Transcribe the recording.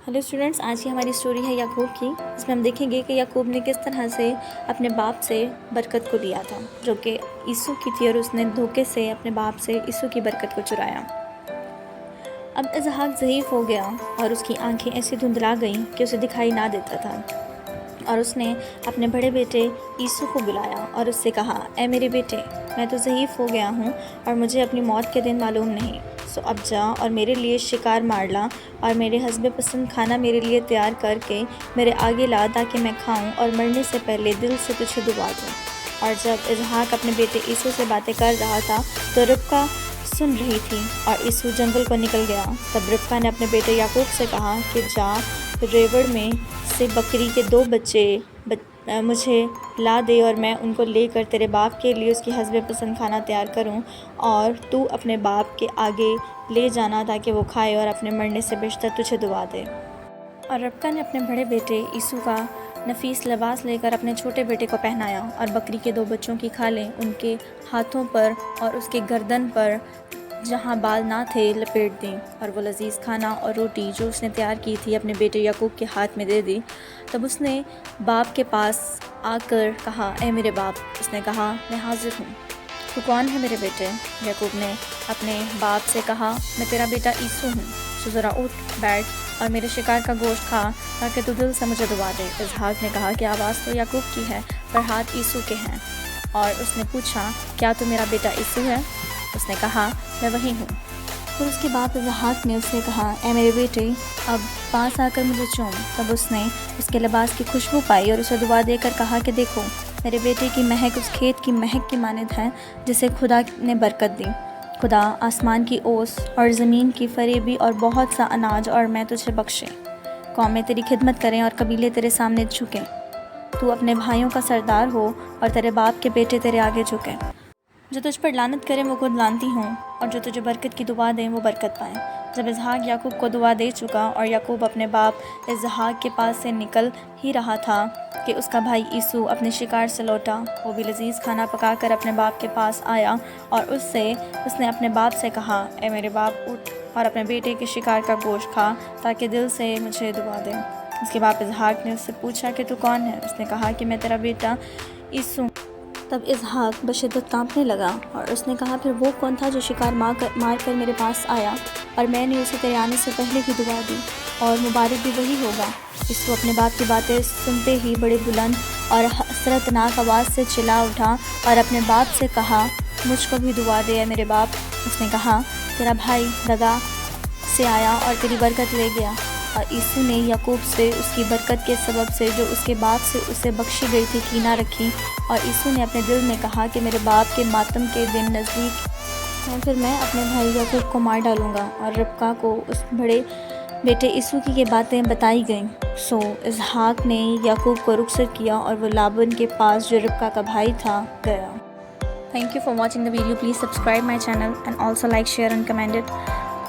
Hello students, आज की हमारी स्टोरी है याकूब की। इसमें हम देखेंगे कि याकूब ने किस तरह से अपने बाप से बरकत को लिया था, जो कि यीशु की थी, और उसने धोखे से अपने बाप से यीशु की बरकत को चुराया। अब इसहाक ज़ईफ़ हो गया और उसकी आंखें ऐसी धुंधला गईं कि उसे दिखाई ना देता था, और उसने अपने बड़े बेटे यीशु को बुलाया और उससे कहा, ए मेरे बेटे, मैं तो ज़ईफ़ हो गया हूँ और मुझे अपनी मौत के दिन मालूम नहीं। सो अब जा और मेरे लिए शिकार मार ला और मेरे हस्बे पसंद खाना मेरे लिए तैयार करके मेरे आगे ला, ताकि मैं खाऊं और मरने से पहले दिल से तुझे दुआ दूं। और जब इसहाक अपने बेटे यीशु से बातें कर रहा था तो रिबका सुन रही थी और यीशु जंगल को निकल गया। तब रिबका ने अपने बेटे याकूब से कहा कि जा रेवड़ में से बकरी के 2 बच्चे मुझे ला दे और मैं उनको लेकर तेरे बाप के लिए उसकी हस्बे पसंद खाना तैयार करूं, और तू अपने बाप के आगे ले जाना ताकि वो खाए और अपने मरने से बेशतर तुझे दुआ दे। और रिबका ने अपने बड़े बेटे यीशु का नफीस लिबास लेकर अपने छोटे बेटे को पहनाया और बकरी के 2 बच्चों की खालें उनके हाथों पर और उसके गर्दन पर जहाँ बाल ना थे लपेट दी, और वो लजीज़ खाना और रोटी जो उसने तैयार की थी अपने बेटे याकूब के हाथ में दे दी। तब उसने बाप के पास आकर कहा, ए मेरे बाप। उसने कहा, मैं हाजिर हूँ। तू कौन है मेरे बेटे? याकूब ने अपने बाप से कहा, मैं तेरा बेटा यीशु हूँ। तो ज़रा उठ बैठ और मेरे शिकार का गोश्त खा, ताकि तू दिल से मुझे दुआ दे। इसहाक ने कहा कि आवाज़ तो याकूब की है पर हाथ यीशु के हैं। और उसने पूछा, क्या तू मेरा बेटा यीशु है? उसने कहा, मैं वही हूँ। फिर उसके बाद इसहाक ने उससे कहा, ए मेरे बेटे, अब पास आकर मुझे चूम। तब उसने उसके लिबास की खुशबू पाई और उसे दुआ देकर कहा कि देखो, मेरे बेटे की महक उस खेत की महक की मानद है जिसे खुदा ने बरकत दी। खुदा आसमान की ओस और ज़मीन की फरेबी और बहुत सा अनाज और मैं तुझे बख्शे। कौमें तेरी खिदमत करें और कबीले तेरे सामने झुकें। तू अपने भाइयों का सरदार हो और तेरे बाप के बेटे तेरे आगे झुकें। जो तुझ पर लानत करें वो खुद लानती हों, और जो तुझे बरकत की दुआ दें वो बरकत पाएँ। जब इसहाक याकूब को दुआ दे चुका और याकूब अपने बाप इसहाक के पास से निकल ही रहा था कि उसका भाई यीशु अपने शिकार से लौटा। वो भी लजीज़ खाना पकाकर अपने बाप के पास आया और उसने अपने बाप से कहा, ए मेरे बाप, उठ और अपने बेटे के शिकार का गोश्त खा, ताकि दिल से मुझे दुआ दे। उसके बाप इसहाक ने उससे पूछा कि तू कौन है? उसने कहा कि मैं तेरा बेटा यीशु। तब इसहाक बशिद्दत कांपने लगा और उसने कहा, फिर वो कौन था जो शिकार मार कर मेरे पास आया और मैंने उसे तेरे आने से पहले ही दुआ दी, और मुबारक भी वही होगा। यीशु अपने बाप की बातें सुनते ही बड़े बुलंद और हसरतनाक आवाज़ से चिल्ला उठा और अपने बाप से कहा, मुझको भी दुआ दे मेरे बाप। उसने कहा, तेरा भाई दगा से आया और तेरी बरकत ले गया। और यीशु ने याकूब से उसकी बरकत के सबब से जो उसके बाप से उसे बख्शी गई थी कीना रखी, और यीशु ने अपने दिल में कहा कि मेरे बाप के मातम के दिन नज़दीक हैं, फिर मैं अपने भाई याकूब को मार डालूँगा। और रिबका को उस बड़े बेटे यीशु की ये बातें बताई गईं। सो इसहाक ने याकूब को रुखसत किया और वो लाबन के पास जो रिबका का भाई था गया। Thank you for watching the video. Please subscribe my channel and also like, share and comment it.